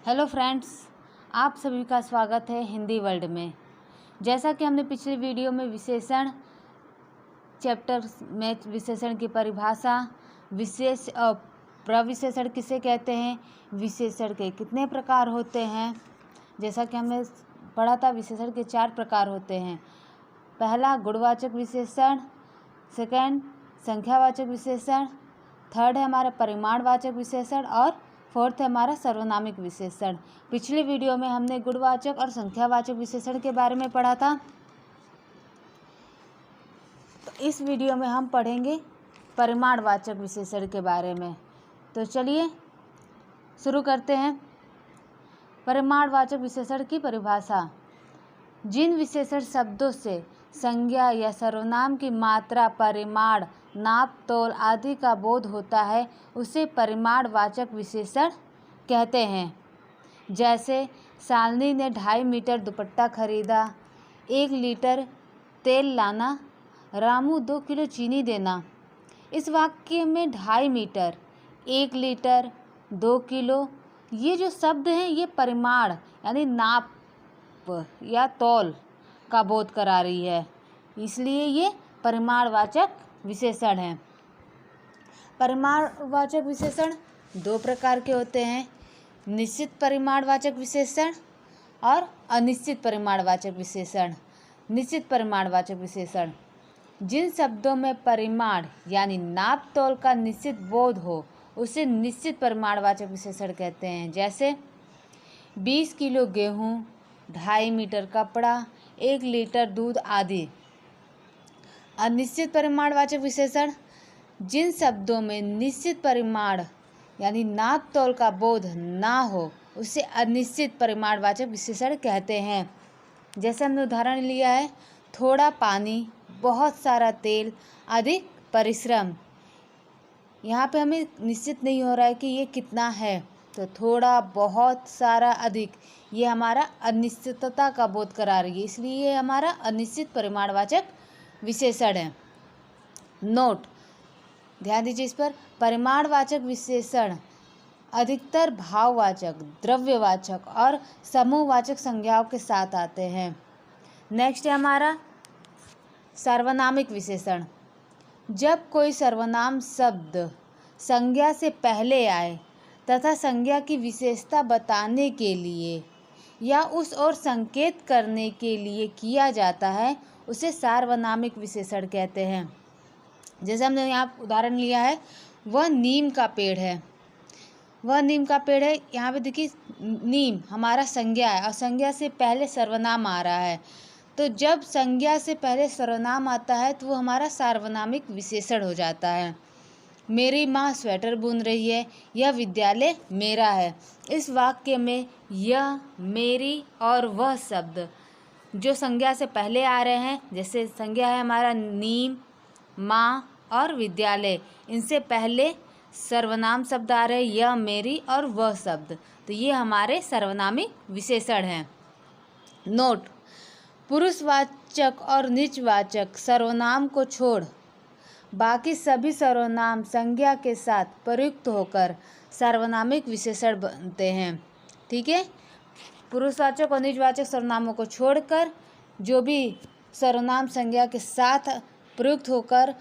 Hello friends, आप सभी का स्वागत है हिंदी वर्ल्ड में। जैसा कि हमने पिछली वीडियो में विशेषण चैप्टर में विशेषण की परिभाषा, विशेष प्रविशेषण किसे कहते हैं, विशेषण के कितने प्रकार होते हैं, जैसा कि हमने पढ़ा था विशेषण के 4 प्रकार होते हैं। पहला गुणवाचक विशेषण, सेकंड संख्यावाचक विशेषण, थर्ड है हमारा परिमाणवाचक विशेषण और फोर्थ है हमारा सर्वनामिक विशेषण। पिछली वीडियो में हमने गुणवाचक और संख्यावाचक विशेषण के बारे में पढ़ा था। तो इस वीडियो में हम पढ़ेंगे परिमाणवाचक विशेषण के बारे में। तो चलिए शुरू करते हैं। परिमाणवाचक विशेषण की परिभाषा: जिन विशेषण शब्दों से संज्ञा या सर्वनाम की मात्रा, परिमाण, नाप तोल आदि का बोध होता है उसे परिमाणवाचक विशेषण कहते हैं। जैसे शालिनी ने 2.5 मीटर दुपट्टा खरीदा, 1 लीटर तेल लाना, रामू 2 किलो चीनी देना। इस वाक्य में 2.5 मीटर, 1 लीटर, 2 किलो ये जो शब्द हैं ये परिमाण यानी नाप या तौल का बोध करा रही है, इसलिए ये परिमाणवाचक विशेषण है। परिमाणवाचक विशेषण 2 प्रकार के होते हैं, निश्चित परिमाणवाचक विशेषण और अनिश्चित परिमाणवाचक विशेषण। निश्चित परिमाणवाचक विशेषण: जिन शब्दों में परिमाण यानी नाप तौल का निश्चित बोध हो उसे निश्चित परिमाणवाचक विशेषण कहते हैं। जैसे 20 किलो गेहूँ, 2.5 मीटर कपड़ा, 1 लीटर दूध आदि। अनिश्चित परिमाणवाचक विशेषण: जिन शब्दों में निश्चित परिमाण यानी नाप तौल का बोध ना हो उसे अनिश्चित परिमाणवाचक विशेषण कहते हैं। जैसे हमने उदाहरण लिया है, थोड़ा पानी, बहुत सारा तेल, अधिक परिश्रम। यहाँ पे हमें निश्चित नहीं हो रहा है कि ये कितना है, तो थोड़ा, बहुत, सारा, अधिक ये हमारा अनिश्चितता का बोध करा रही है, इसलिए ये हमारा अनिश्चित परिमाणवाचक विशेषण है। नोट, ध्यान दीजिए इस पर। परिमाणवाचक विशेषण अधिकतर भाववाचक, द्रव्यवाचक और समूहवाचक संज्ञाओं के साथ आते हैं। नेक्स्ट है हमारा सार्वनामिक विशेषण। जब कोई सर्वनाम शब्द संज्ञा से पहले आए तथा संज्ञा की विशेषता बताने के लिए या उस ओर संकेत करने के लिए किया जाता है उसे सार्वनामिक विशेषण कहते हैं। जैसे हमने यहाँ उदाहरण लिया है, वह नीम का पेड़ है। वह नीम का पेड़ है, यहाँ पे देखिए नीम हमारा संज्ञा है और संज्ञा से पहले सर्वनाम आ रहा है। तो जब संज्ञा से पहले सर्वनाम आता है तो वो हमारा सार्वनामिक विशेषण हो जाता है। मेरी माँ स्वेटर बुन रही है, यह विद्यालय मेरा है। इस वाक्य में यह, मेरी और वह शब्द जो संज्ञा से पहले आ रहे हैं, जैसे संज्ञा है हमारा नीम, माँ और विद्यालय, इनसे पहले सर्वनाम शब्द आ रहे हैं यह, मेरी और वह शब्द, तो ये हमारे सर्वनामिक विशेषण हैं। नोट, पुरुषवाचक और निजवाचक सर्वनाम को छोड़ बाकी सभी सर्वनाम संज्ञा के साथ प्रयुक्त होकर सार्वनामिक विशेषण बनते हैं। ठीक है, पुरुषवाचक और निजवाचक सर्वनामों को छोड़कर जो भी सर्वनाम संज्ञा के साथ प्रयुक्त होकर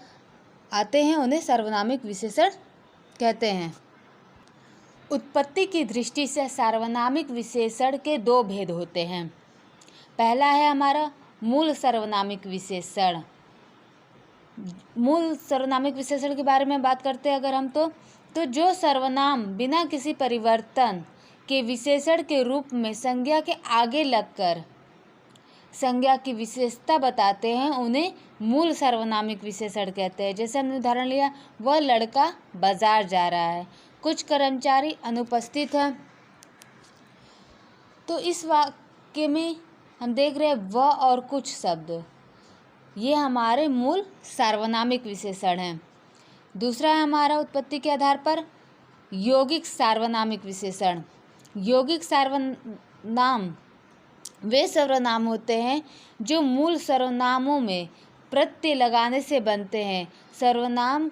आते हैं उन्हें सार्वनामिक विशेषण कहते हैं। उत्पत्ति की दृष्टि से सार्वनामिक विशेषण के 2 भेद होते हैं। पहला है हमारा मूल सर्वनामिक विशेषण। मूल सर्वनामिक विशेषण के बारे में बात करते हैं अगर हम तो जो सर्वनाम बिना किसी परिवर्तन के विशेषण के रूप में संज्ञा के आगे लगकर संज्ञा की विशेषता बताते हैं उन्हें मूल सर्वनामिक विशेषण कहते हैं। जैसे हमने उदाहरण लिया, वह लड़का बाजार जा रहा है, कुछ कर्मचारी अनुपस्थित हैं। तो इस वाक्य में हम देख रहे हैं वह और कुछ शब्द, ये हमारे मूल सार्वनामिक विशेषण हैं। दूसरा है हमारा उत्पत्ति के आधार पर यौगिक सार्वनामिक विशेषण। यौगिक सर्वनाम वे सर्वनाम होते हैं जो मूल सर्वनामों में प्रत्यय लगाने से बनते हैं। सर्वनाम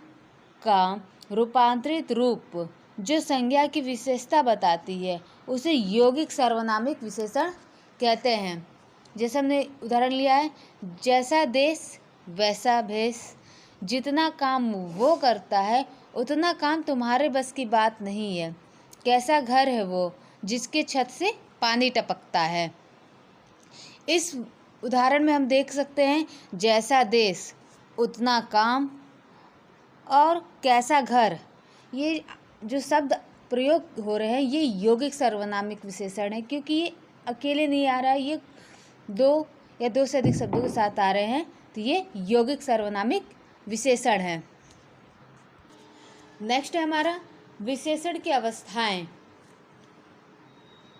का रूपांतरित रूप जो संज्ञा की विशेषता बताती है उसे यौगिक सार्वनामिक विशेषण कहते हैं। जैसे हमने उदाहरण लिया है, जैसा देश वैसा भेष, जितना काम वो करता है उतना काम तुम्हारे बस की बात नहीं है, कैसा घर है वो जिसके छत से पानी टपकता है। इस उदाहरण में हम देख सकते हैं जैसा देश उतना काम और कैसा घर, ये जो शब्द प्रयोग हो रहे हैं ये यौगिक सर्वनामिक विशेषण है, क्योंकि ये अकेले नहीं आ रहा है, ये दो या दो से अधिक शब्दों के साथ आ रहे हैं, तो ये यौगिक सर्वनामिक विशेषण है। नेक्स्ट है हमारा विशेषण की अवस्थाएं।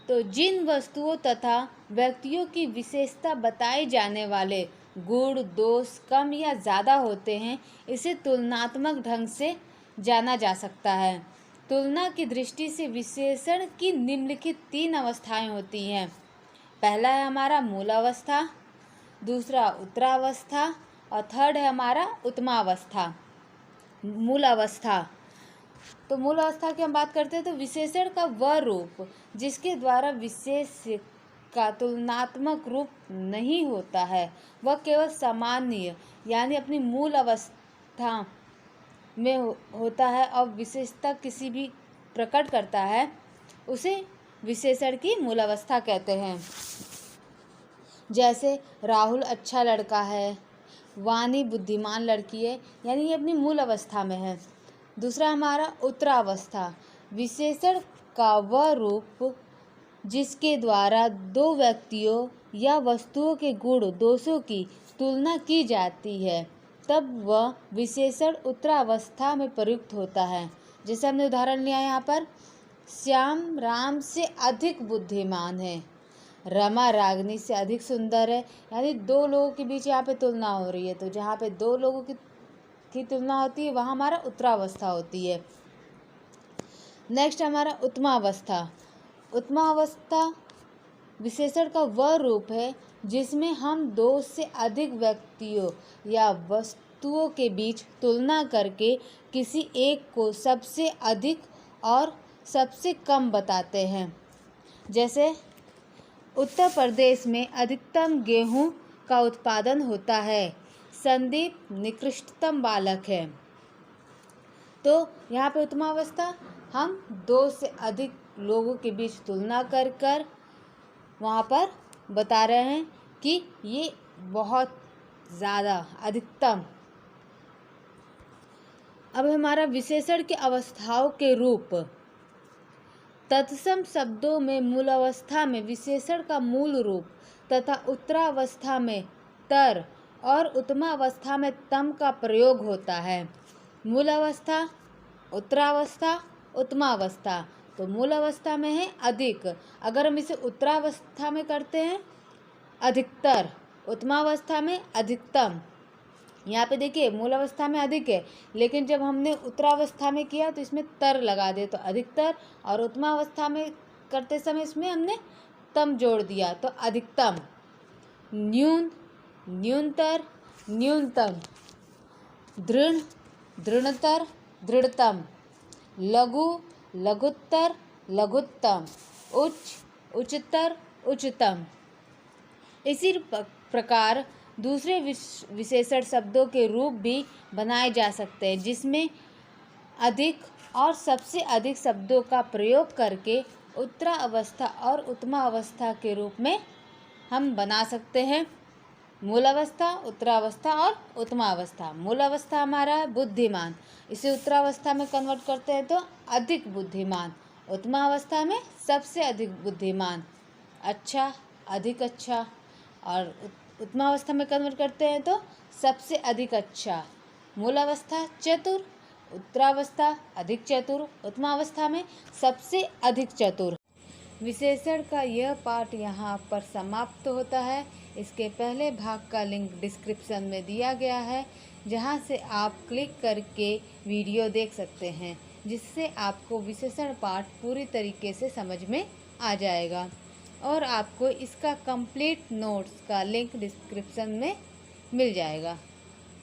तो जिन वस्तुओं तथा व्यक्तियों की विशेषता बताए जाने वाले गुण दोष कम या ज़्यादा होते हैं, इसे तुलनात्मक ढंग से जाना जा सकता है। तुलना की दृष्टि से विशेषण की निम्नलिखित 3 अवस्थाएं होती हैं। पहला है हमारा मूलावस्था, दूसरा उत्तरावस्था और थर्ड है हमारा उत्तमावस्था। मूलावस्था, तो मूलावस्था की हम बात करते हैं तो विशेषण का वह रूप जिसके द्वारा विशेष का तुलनात्मक रूप नहीं होता है, वह केवल सामान्य यानी अपनी मूल अवस्था में होता है और विशेषता किसी भी प्रकट करता है, उसे विशेषण की मूलावस्था कहते हैं। जैसे राहुल अच्छा लड़का है, वाणी बुद्धिमान लड़की है, यानी ये अपनी मूल अवस्था में है। दूसरा हमारा उत्तरावस्था, विशेषण का वह रूप जिसके द्वारा दो व्यक्तियों या वस्तुओं के गुण दोषों की तुलना की जाती है, तब वह विशेषण उत्तरावस्था में प्रयुक्त होता है। जैसे हमने उदाहरण लिया यहाँ पर, श्याम राम से अधिक बुद्धिमान है, रमा रागिनी से अधिक सुंदर है, यानी दो लोगों के बीच यहाँ पे तुलना हो रही है। तो जहाँ पे दो लोगों की तुलना होती है वहाँ हमारा उत्तरावस्था होती है। नेक्स्ट हमारा उत्तमावस्था। उत्तमावस्था विशेषण का वह रूप है जिसमें हम दो से अधिक व्यक्तियों या वस्तुओं के बीच तुलना करके किसी एक को सबसे अधिक और सबसे कम बताते हैं। जैसे उत्तर प्रदेश में अधिकतम गेहूं का उत्पादन होता है, संदीप निकृष्टतम बालक है। तो यहाँ पे उत्तमावस्था हम दो से अधिक लोगों के बीच तुलना कर वहाँ पर बता रहे हैं कि ये बहुत ज़्यादा अधिकतम। अब हमारा विशेषण के अवस्थाओं के रूप। तत्सम शब्दों में मूलावस्था में विशेषण का मूल रूप तथा उत्तरावस्था में तर और उत्तमावस्था में तम का प्रयोग होता है। मूलावस्था, उत्तरावस्था, उत्तमावस्था। तो मूलावस्था में है अधिक, अगर हम इसे उत्तरावस्था में करते हैं अधिकतर, उत्तमावस्था में अधिकतम। यहाँ पे देखिए मूलावस्था में अधिक है, लेकिन जब हमने उत्तरावस्था में किया तो इसमें तर लगा दे तो अधिकतर, और उत्तमावस्था में करते समय इसमें हमने तम जोड़ दिया तो अधिकतम। न्यून, न्यूनतर, न्यूनतम। दृढ़, दृढ़तर, दृढ़तम। लघु, लघुत्तर, लघुत्तम। उच्च, उच्चतर, उच्चतम। इसी प्रकार दूसरे विशेषण शब्दों के रूप भी बनाए जा सकते हैं, जिसमें अधिक और सबसे अधिक शब्दों का प्रयोग करके उत्तरावस्था और उत्तमावस्था के रूप में हम बना सकते हैं। मूलावस्था, उत्तरावस्था और उत्तमावस्था। मूलावस्था हमारा है बुद्धिमान, इसे उत्तरावस्था में कन्वर्ट करते हैं तो अधिक बुद्धिमान। उत्तमावस्था में सबसे अधिक बुद्धिमान, अच्छा, अधिक अच्छा। और उत्तमावस्था में कन्वर्ट करते हैं तो सबसे अधिक अच्छा। मूलावस्था चतुर, उत्तरावस्था अधिक चतुर, उत्तमावस्था में सबसे अधिक चतुर। विशेषण का यह पाठ यहाँ पर समाप्त होता है। इसके पहले भाग का लिंक डिस्क्रिप्शन में दिया गया है, जहाँ से आप क्लिक करके वीडियो देख सकते हैं, जिससे आपको विशेषण पाठ पूरी तरीके से समझ में आ जाएगा। और आपको इसका कंप्लीट नोट्स का लिंक डिस्क्रिप्शन में मिल जाएगा।